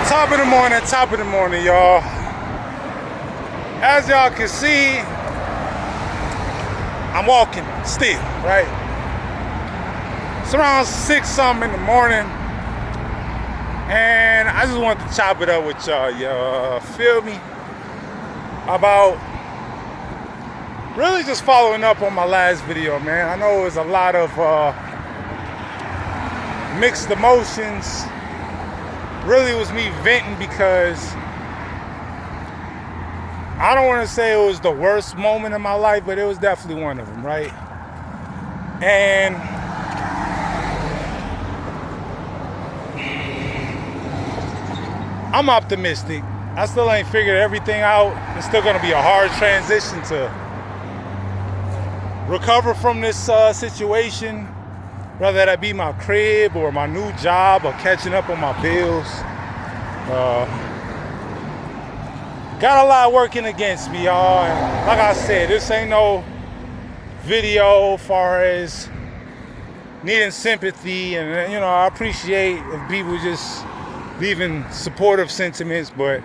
Top of the morning, y'all. As y'all can see, I'm walking still, right? It's around 6 something in the morning, and I just wanted to chop it up with y'all. You feel me? About really just following up on my last video, man. I know it was a lot of mixed emotions. Really, it was me venting because I don't want to say it was the worst moment in my life, but it was definitely one of them, right? And I'm optimistic. I still ain't figured everything out. It's still going to be a hard transition to recover from this situation, whether that be my crib or my new job or catching up on my bills. Got a lot working against me, y'all. And like I said, this ain't no video as far as needing sympathy. And, you know, I appreciate if people just leaving supportive sentiments. But,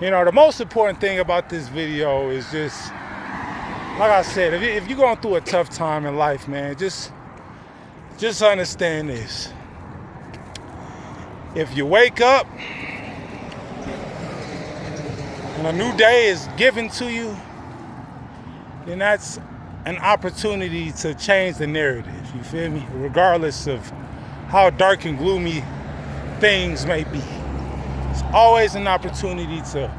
you know, the most important thing about this video is just, like I said, if you're going through a tough time in life, man, just understand this. If you wake up and a new day is given to you, then that's an opportunity to change the narrative, you feel me? Regardless of how dark and gloomy things may be. It's always an opportunity to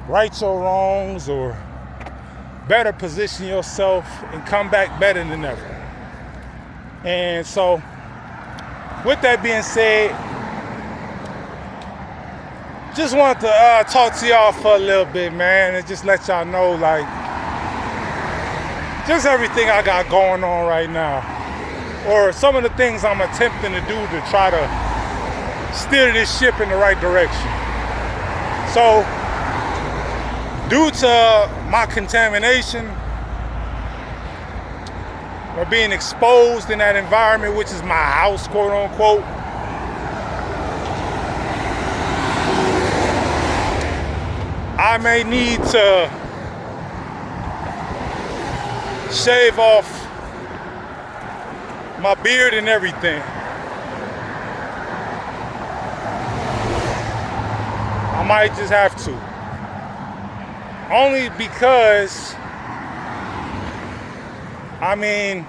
right your wrongs or better position yourself and come back better than ever. And so, with that being said, just wanted to talk to y'all for a little bit, man, and just let y'all know, like, just everything I got going on right now, or some of the things I'm attempting to do to try to steer this ship in the right direction. So, due to my contamination, or being exposed in that environment, which is my house, quote unquote, I may need to shave off my beard and everything. I might just have to. Only because, I mean,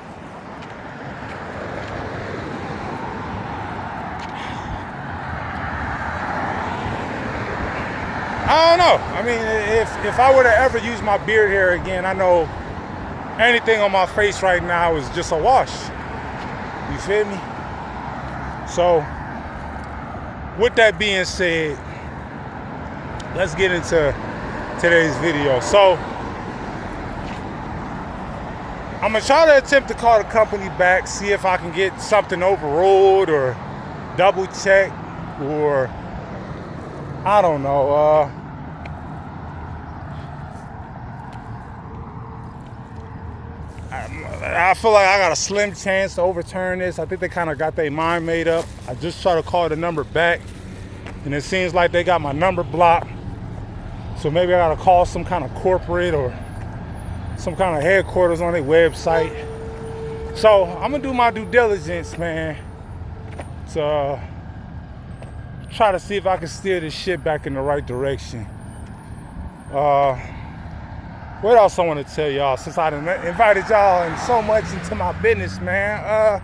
I don't know. I mean, if I were to ever use my beard hair again, I know anything on my face right now is just a wash. You feel me? So, with that being said, let's get into today's video. So, I'm gonna try to attempt to call the company back, see if I can get something overruled or double check, or I don't know. I feel like I got a slim chance to overturn this. I think they kind of got their mind made up. I just tried to call the number back, and it seems like they got my number blocked. So maybe I gotta call some kind of corporate or some kind of headquarters on their website. So I'm gonna do my due diligence, man, to try to see if I can steer this shit back in the right direction. What else I want to tell y'all, since I invited y'all and so much into my business, man.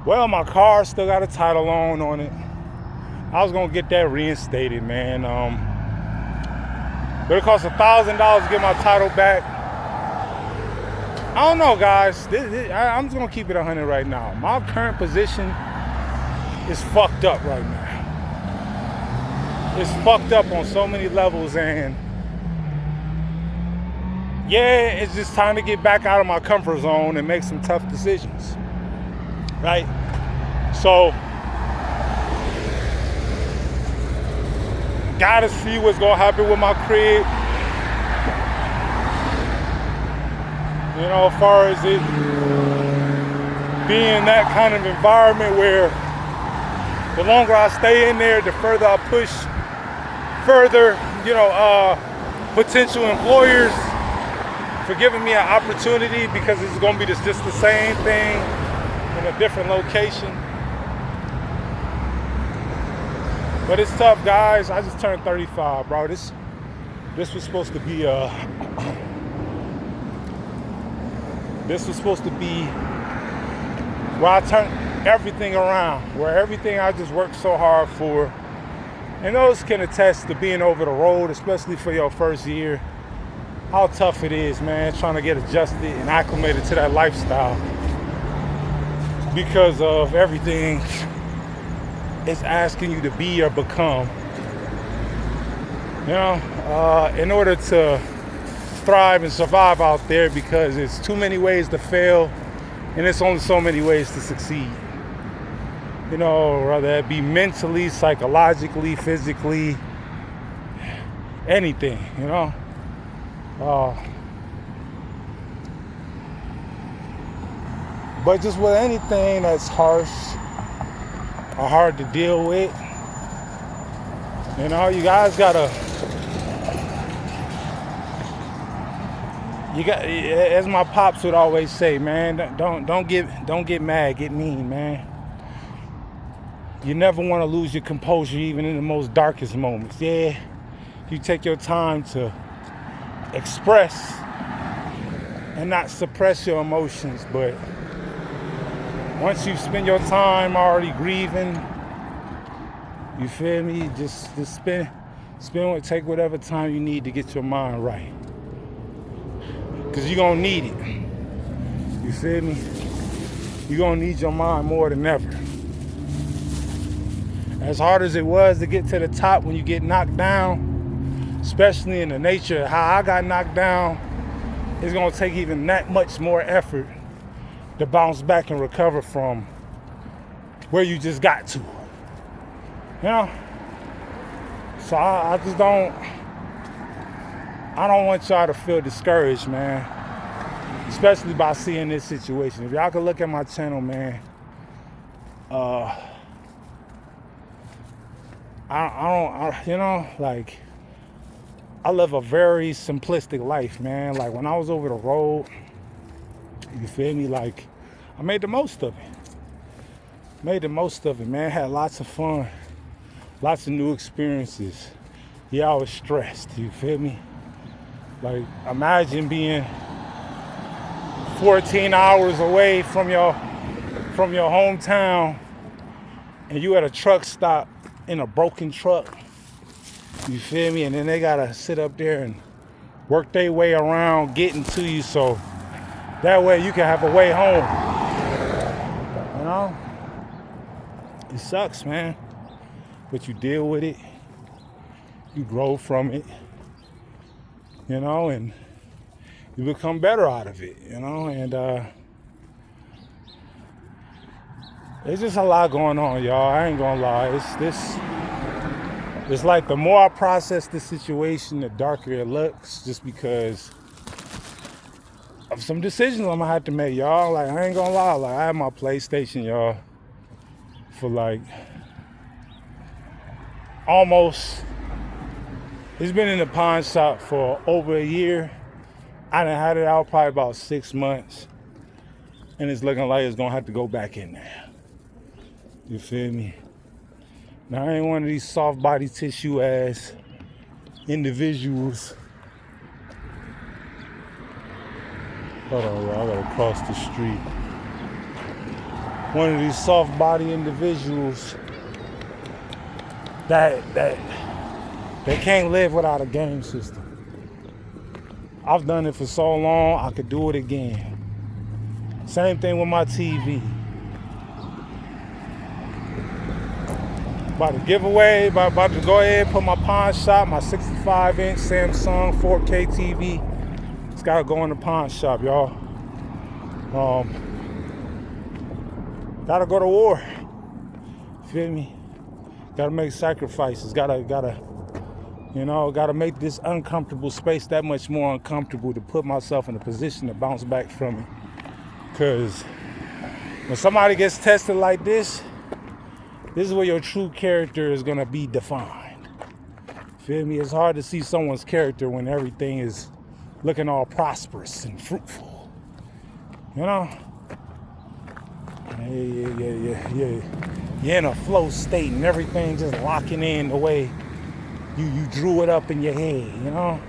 Well, my car still got a title loan on it. I was gonna get that reinstated, man. But it costs $1,000 to get my title back. I don't know, guys. I'm just gonna keep it 100 right now. My current position is fucked up right now. It's fucked up on so many levels, and yeah, it's just time to get back out of my comfort zone and make some tough decisions, right? So, gotta see what's gonna happen with my crib. You know, as far as it be in that kind of environment where the longer I stay in there, the further I push further, potential employers for giving me an opportunity, because it's going to be just the same thing in a different location. But it's tough, guys. I just turned 35, bro. This was supposed to be where I turned everything around, where everything I just worked so hard for. And those can attest to being over the road, especially for your first year, how tough it is, man, trying to get adjusted and acclimated to that lifestyle because of everything it's asking you to be or become. In order to thrive and survive out there, because it's too many ways to fail and it's only so many ways to succeed. Whether it be mentally, psychologically, physically, anything, But just with anything that's harsh or hard to deal with, you guys gotta, as my pops would always say, man, don't get mad, get mean, man. You never want to lose your composure, even in the most darkest moments. Yeah, you take your time to express and not suppress your emotions, but once you spend your time already grieving, you feel me? Just take whatever time you need to get your mind right, because you're gonna need it. You feel me? You're gonna need your mind more than ever. As hard as it was to get to the top when you get knocked down, especially in the nature of how I got knocked down, it's gonna take even that much more effort to bounce back and recover from where you just got to. So I don't want y'all to feel discouraged, man. Especially by seeing this situation. If y'all could look at my channel, man, I live a very simplistic life, man. Like, when I was over the road, you feel me? Like, I made the most of it. Man. Had lots of fun, lots of new experiences. Yeah, I was stressed, you feel me? Like, imagine being 14 hours away from your hometown, and you at a truck stop in a broken truck, you feel me? And then they gotta sit up there and work their way around getting to you, so that way you can have a way home. It sucks, man, but you deal with it, you grow from it, and you become better out of it, and there's just a lot going on, y'all. I ain't gonna lie. It's like the more I process this situation, the darker it looks, just because of some decisions I'm gonna have to make, y'all. Like, I ain't gonna lie. Like, I had my PlayStation, y'all, for like almost, it's been in the pawn shop for over a year. I done had it out probably about 6 months, and it's looking like it's gonna have to go back in there. You feel me? Now, I ain't one of these soft body tissue ass individuals. Hold on, y'all, I gotta cross the street. One of these soft body individuals that can't live without a game system. I've done it for so long, I could do it again. Same thing with my TV. About to give away, about to go ahead and put my pawn shop, my 65-inch Samsung 4K TV. It's gotta go in the pawn shop, y'all. Gotta go to war. Feel me? Gotta make sacrifices. Gotta make this uncomfortable space that much more uncomfortable to put myself in a position to bounce back from it. Cause When somebody gets tested like this is where your true character is gonna be defined. Feel me? It's hard to see someone's character when everything is looking all prosperous and fruitful. You know? Yeah. You're in a flow state and everything just locking in the way you drew it up in your head, you know?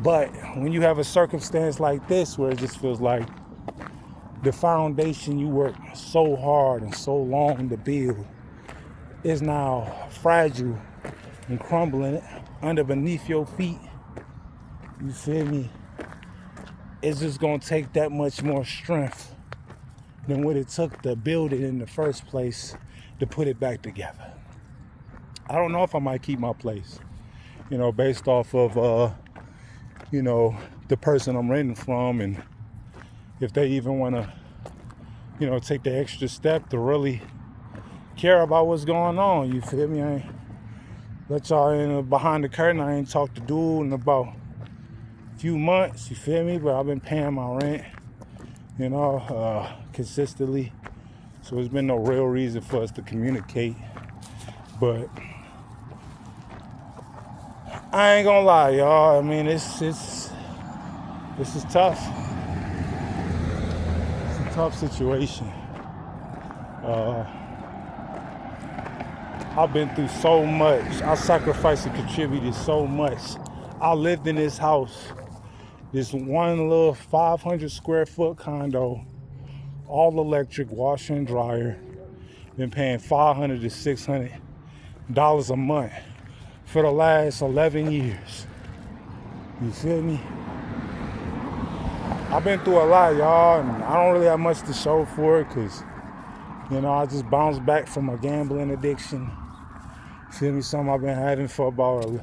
But when you have a circumstance like this where it just feels like the foundation you worked so hard and so long to build is now fragile and crumbling under beneath your feet, you feel me? It's just gonna take that much more strength than what it took to build it in the first place to put it back together. I don't know if I might keep my place, you know, based off of, you know, the person I'm renting from, and if they even want to, you know, take the extra step to really care about what's going on. You feel me? I ain't let y'all in behind the curtain. I ain't talked to dude in about a few months. You feel me? But I've been paying my rent, you know, consistently. So there's been no real reason for us to communicate. But I ain't gonna lie, y'all. I mean, this is tough. It's a tough situation. I've been through so much. I sacrificed and contributed so much. I lived in this house, this one little 500 square foot condo, all electric, washer and dryer. Been paying $500 to $600 a month for the last 11 years. You feel me? I've been through a lot, y'all, and I don't really have much to show for it because, you know, I just bounced back from a gambling addiction. Feel me? Something I've been having for about,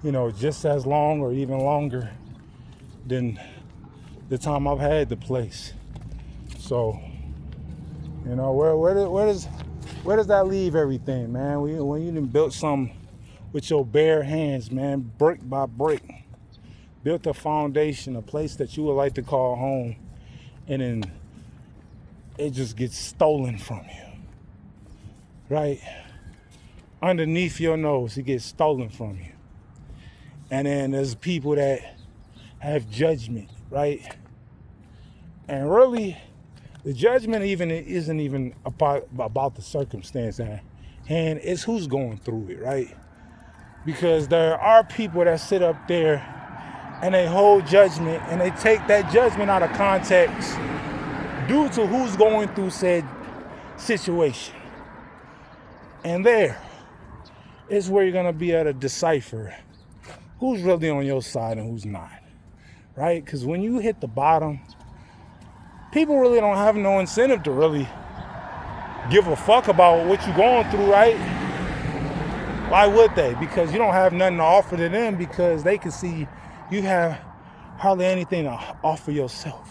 you know, just as long or even longer than the time I've had the place. So, you know, where does that leave everything, man? When you done built something with your bare hands, man, brick by brick, built a foundation, a place that you would like to call home, and then it just gets stolen from you, right? Underneath your nose, it gets stolen from you. And then there's people that have judgment, right? And really, the judgment isn't even about the circumstance at hand. It's who's going through it, right? Because there are people that sit up there and they hold judgment and they take that judgment out of context due to who's going through said situation. And there is where you're going to be able to decipher who's really on your side and who's not, right? Because when you hit the bottom, people really don't have no incentive to really give a fuck about what you're going through, right? Why would they? Because you don't have nothing to offer to them, because they can see you have hardly anything to offer yourself.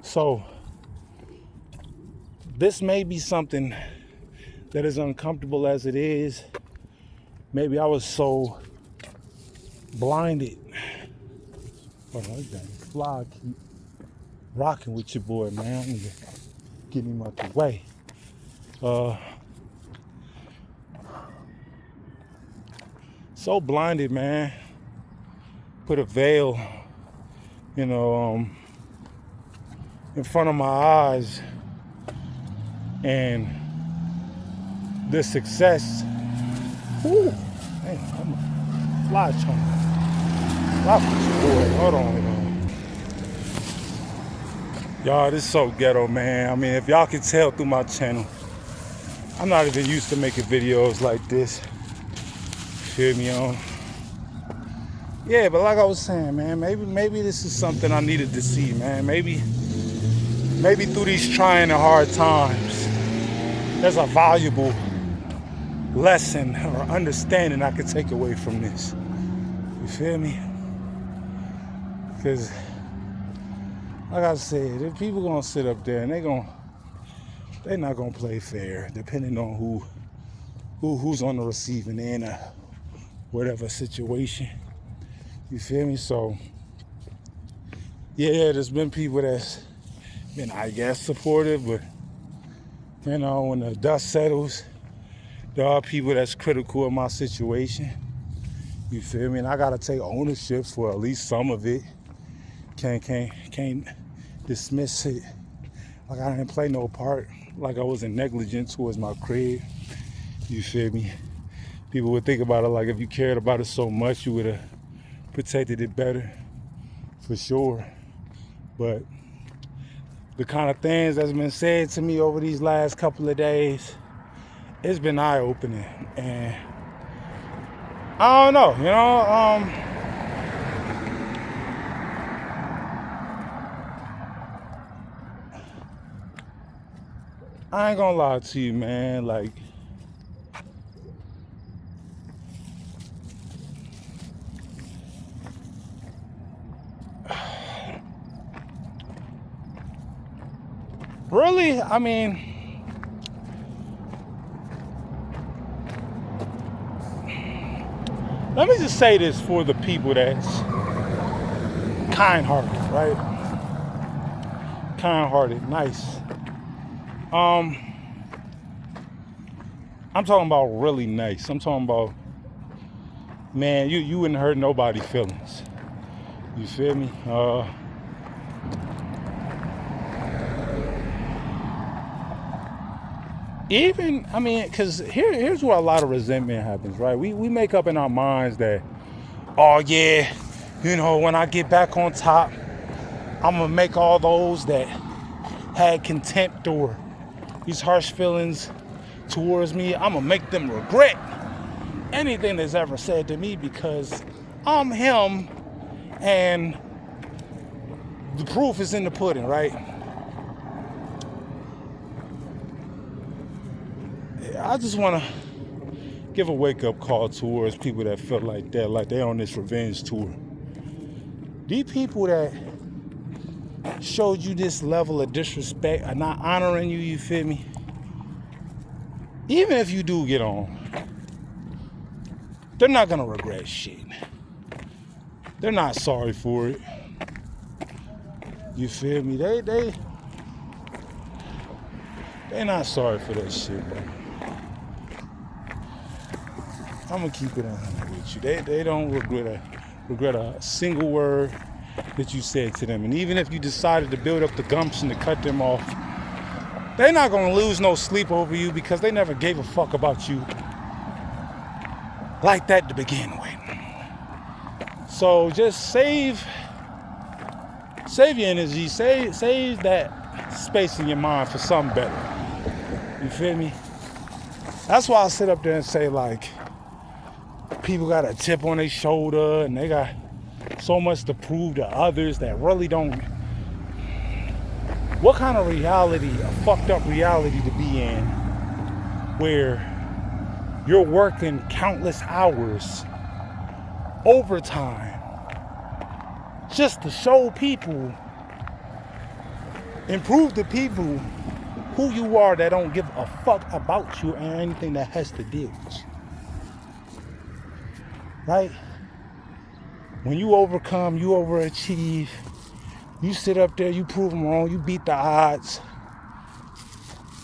So this may be something that is uncomfortable as it is. Maybe I was so blinded. Hold on, that fly keep rocking with your boy, man. I need to get him out the way. So blinded, man. Put a veil, you know, in front of my eyes, and the success. Ooh, man, I'm a fly chunk. Rock with your boy. Hold on. Y'all, this is so ghetto, man. I mean, if y'all can tell through my channel, I'm not even used to making videos like this. Feel me on? Yeah, but like I was saying, man, maybe this is something I needed to see, man. Maybe through these trying and hard times, there's a valuable lesson or understanding I could take away from this. You feel me? Because, like I said, if people gonna sit up there and they're not gonna play fair, depending on who's on the receiving end of whatever situation. You feel me? So, yeah, there's been people that's been, I guess, supportive, but when the dust settles, there are people that's critical of my situation. You feel me? And I gotta take ownership for at least some of it. Can't dismiss it like I didn't play no part, like I wasn't negligent towards my crib. You feel me? People would think about it like if you cared about it so much, you would have protected it better, for sure. But the kind of things that's been said to me over these last couple of days, it's been eye-opening. And I don't know, I ain't gonna lie to you, man. Like, really, I mean, let me just say this for the people that's kind-hearted, right? Kind-hearted, nice. I'm talking about really nice. I'm talking about, man, you wouldn't hurt nobody's feelings. You feel me? Because here's where a lot of resentment happens, right? We make up in our minds that, oh yeah, when I get back on top, I'm gonna make all those that had contempt or these harsh feelings towards me, I'm gonna make them regret anything that's ever said to me, because I'm him and the proof is in the pudding, right? I just want to give a wake-up call towards people that felt like that, like they're on this revenge tour. These people that showed you this level of disrespect are not honoring you, you feel me? Even if you do get on, they're not gonna regret shit. They're not sorry for it. You feel me? They're not sorry for that shit, bro. I'm gonna keep it on with you. They don't regret a single word that you said to them. And even if you decided to build up the gumption to cut them off, they're not gonna lose no sleep over you, because they never gave a fuck about you like that to begin with. So just save your energy, save that space in your mind for something better. You feel me? That's why I sit up there and say, like, people got a chip on their shoulder and they got so much to prove to others that really don't. What kind of reality, a fucked up reality to be in, where you're working countless hours, overtime, just to show people and prove to people who you are, that don't give a fuck about you and anything that has to deal with you. Right? When you overcome, you overachieve, you sit up there, you prove them wrong, you beat the odds,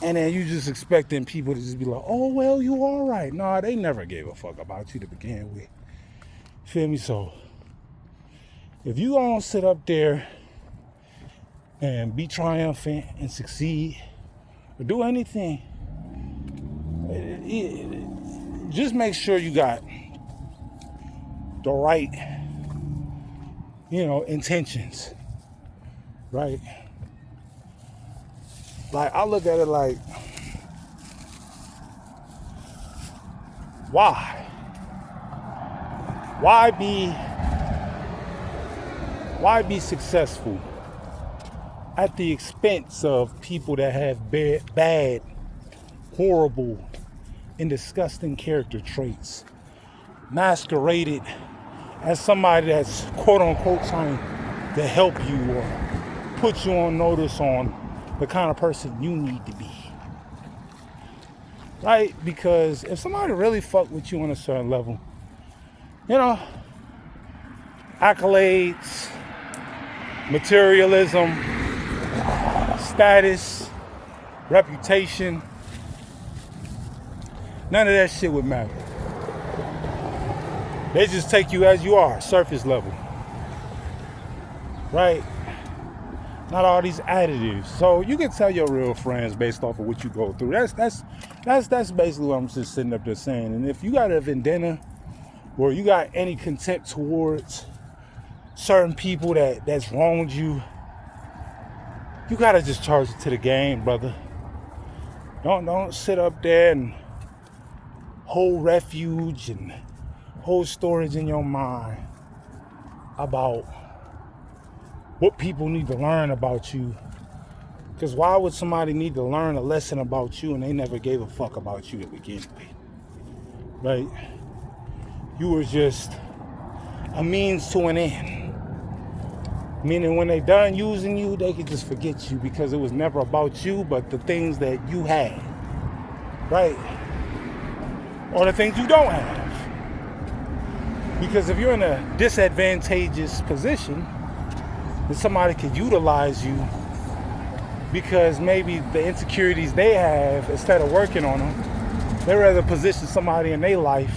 and then you just expecting people to just be like, oh, well, you all right. No, they never gave a fuck about you to begin with. Feel me? So, if you don't sit up there and be triumphant and succeed or do anything, just make sure you got the right, intentions, right? Like, I look at it like, why? Why be successful at the expense of people that have bad, horrible, and disgusting character traits, masqueraded as somebody that's quote unquote trying to help you or put you on notice on the kind of person you need to be, right? Because if somebody really fuck with you on a certain level, accolades, materialism, status, reputation. None of that shit would matter. They just take you as you are, surface level. Right? Not all these additives. So you can tell your real friends based off of what you go through. That's basically what I'm just sitting up there saying. And if you got a vendetta or you got any contempt towards certain people that's wronged you, you gotta just charge it to the game, brother. Don't sit up there and hold refuge and hold storage in your mind about what people need to learn about you. Because why would somebody need to learn a lesson about you and they never gave a fuck about you to begin with? Right? You were just a means to an end. Meaning when they done using you, they could just forget you because it was never about you, but the things that you had. Right? Or the things you don't have. Because if you're in a disadvantageous position, then somebody could utilize you because maybe the insecurities they have, instead of working on them, they'd rather position somebody in their life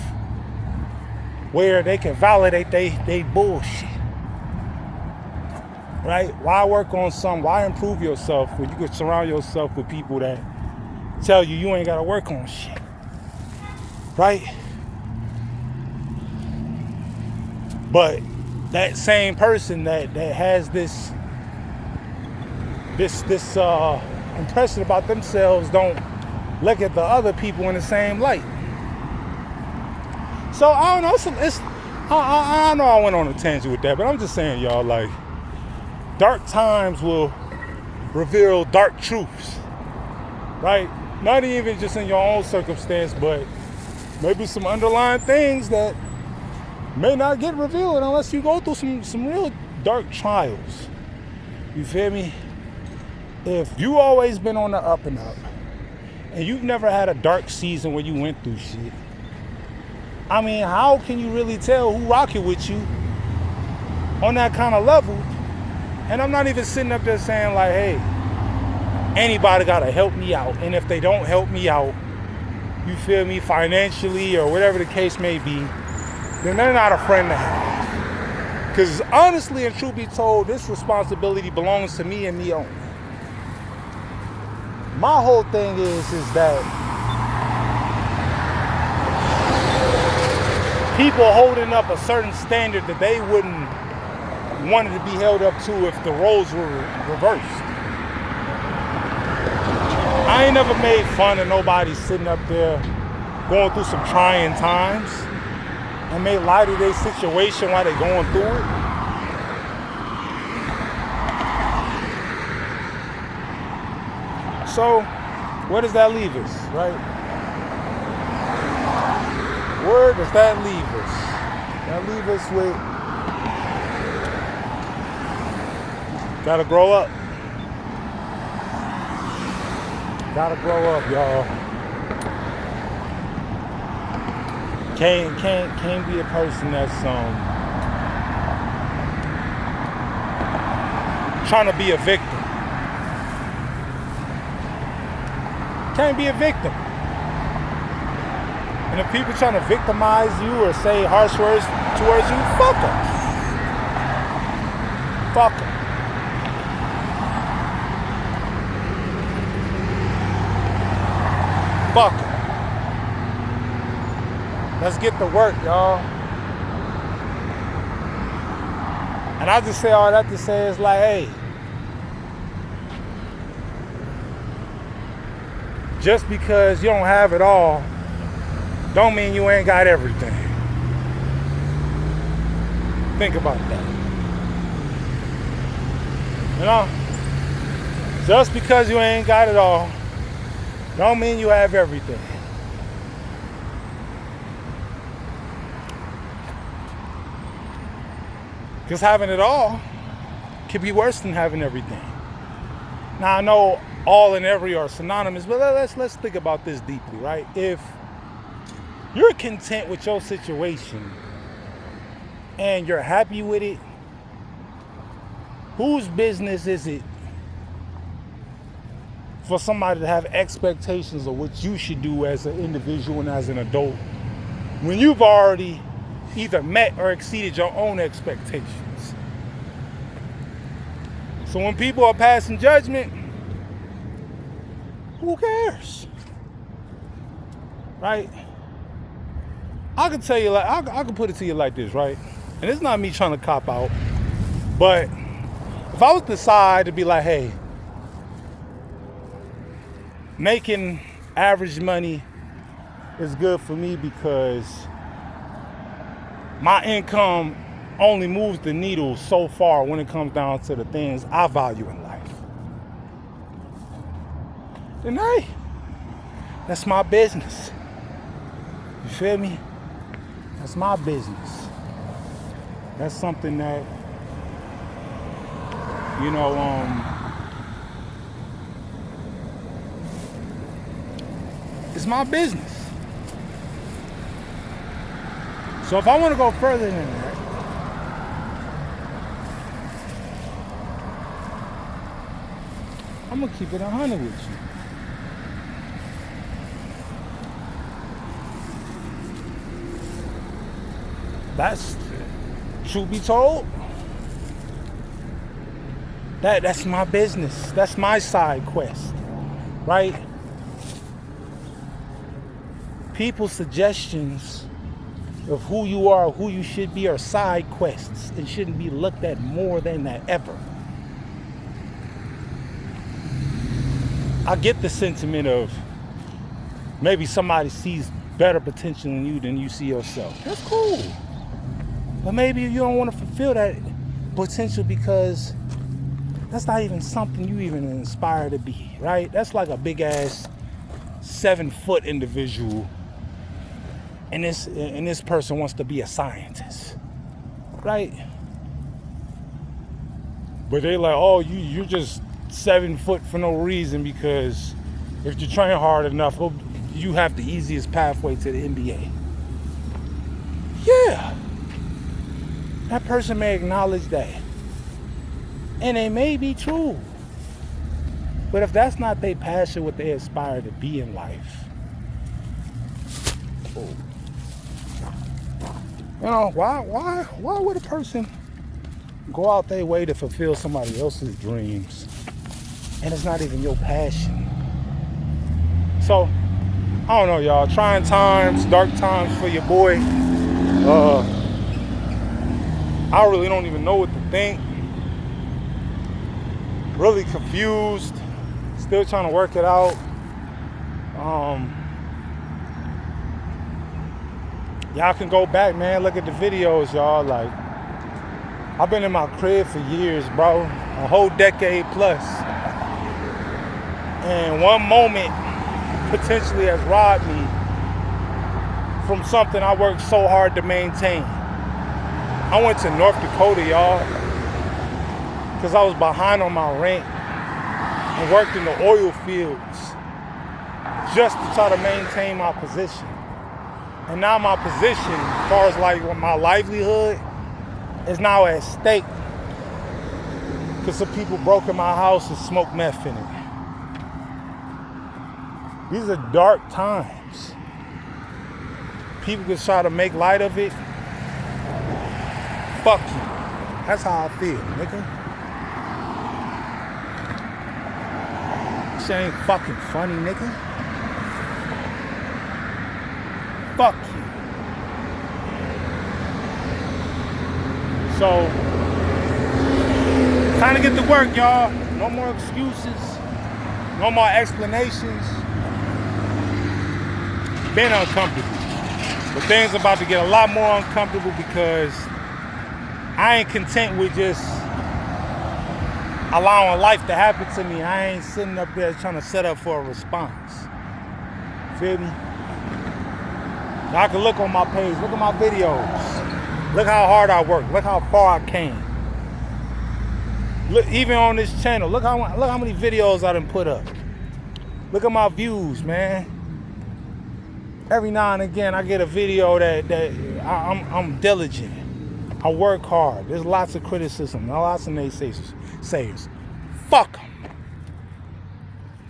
where they can validate they bullshit. Right? Why work on something? Why improve yourself when you could surround yourself with people that tell you you ain't got to work on shit? Right? But that same person that has this impression about themselves don't look at the other people in the same light. So I don't know. I know I went on a tangent with that, but I'm just saying, y'all, like, dark times will reveal dark truths, right? Not even just in your own circumstance, but maybe some underlying things that may not get revealed unless you go through some real dark trials. You feel me? If you always been on the up and up, and you've never had a dark season where you went through shit, I mean, how can you really tell who rocking with you on that kind of level? And I'm not even sitting up there saying like, hey, anybody gotta help me out. And if they don't help me out, you feel me, financially or whatever the case may be, then they're not a friend to have. Because honestly and truth be told, this responsibility belongs to me and me only. My whole thing is that people holding up a certain standard that they wouldn't want it to be held up to if the roles were reversed. I ain't never made fun of nobody sitting up there going through some trying times and made light of their situation while they're going through it. So, where does that leave us, right? Where does that leave us? That leave us with, gotta grow up. Gotta grow up, y'all. Can't be a person that's trying to be a victim. Can't be a victim. And if people trying to victimize you or say harsh words towards you, fuck them. Fuck them. Fuck them. Let's get to work, y'all. And I just say all that to say is like, hey, just because you don't have it all, don't mean you ain't got everything. Think about that. You know? Just because you ain't got it all, don't mean you have everything. Because having it all can be worse than having everything. Now I know all and every are synonymous, but let's think about this deeply, right? If you're content with your situation and you're happy with it, whose business is it for somebody to have expectations of what you should do as an individual and as an adult when you've already either met or exceeded your own expectations. So when people are passing judgment, who cares? Right? I can tell you, like, I can put it to you like this, right? And it's not me trying to cop out, but if I was to decide to be like, hey, making average money is good for me because my income only moves the needle so far when it comes down to the things I value in life, then hey, that's my business. You feel me? That's my business. That's something that, it's my business. So if I want to go further than that, I'm going to keep it 100 with you. That's, truth be told, that's my business. That's my side quest, right? People's suggestions of who you are, who you should be, are side quests and shouldn't be looked at more than that ever. I get the sentiment of maybe somebody sees better potential in you than you see yourself. That's cool. But maybe you don't want to fulfill that potential because that's not even something you even inspire to be, right? That's like a big ass 7-foot individual, and this person wants to be a scientist, right? But they like, oh, you're just 7 foot for no reason because if you train hard enough, you have the easiest pathway to the NBA. Yeah, that person may acknowledge that, and it may be true. But if that's not their passion, what they aspire to be in life, why would a person go out their way to fulfill somebody else's dreams and it's not even your passion? So, I don't know, y'all. Trying times, dark times for your boy. I really don't even know what to think. Really confused. Still trying to work it out. Y'all can go back, man. Look at the videos, y'all. Like, I've been in my crib for years, bro. A whole decade plus. And one moment potentially has robbed me from something I worked so hard to maintain. I went to North Dakota, y'all, because I was behind on my rent and worked in the oil fields just to try to maintain my position. And now my position, as far as like my livelihood, is now at stake because some people broke in my house and smoked meth in it. These are dark times. People can try to make light of it. Fuck you. That's how I feel, nigga. This ain't fucking funny, nigga. Fuck you. So, time to get to work, y'all. No more excuses. No more explanations. Been uncomfortable. But things about to get a lot more uncomfortable because I ain't content with just allowing life to happen to me. I ain't sitting up there trying to set up for a response. Feel me? Y'all can look on my page, look at my videos. Look how hard I work. Look how far I came. Look, even on this channel, look how many videos I done put up. Look at my views, man. Every now and again, I get a video that I'm diligent. I work hard. There's lots of criticism, lots of naysayers. Fuck them.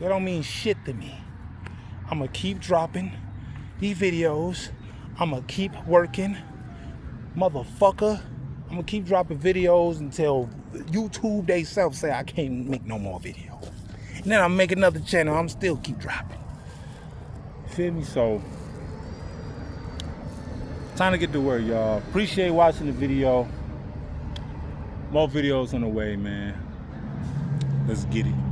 That don't mean shit to me. I'm gonna keep dropping these videos. I'm gonna keep working, motherfucker. I'm gonna keep dropping videos until YouTube they self say I can't make no more videos. And then I'll make another channel. I'm still keep dropping. Feel me? So time to get to work, y'all. Appreciate watching the video. More videos on the way, man. Let's get it.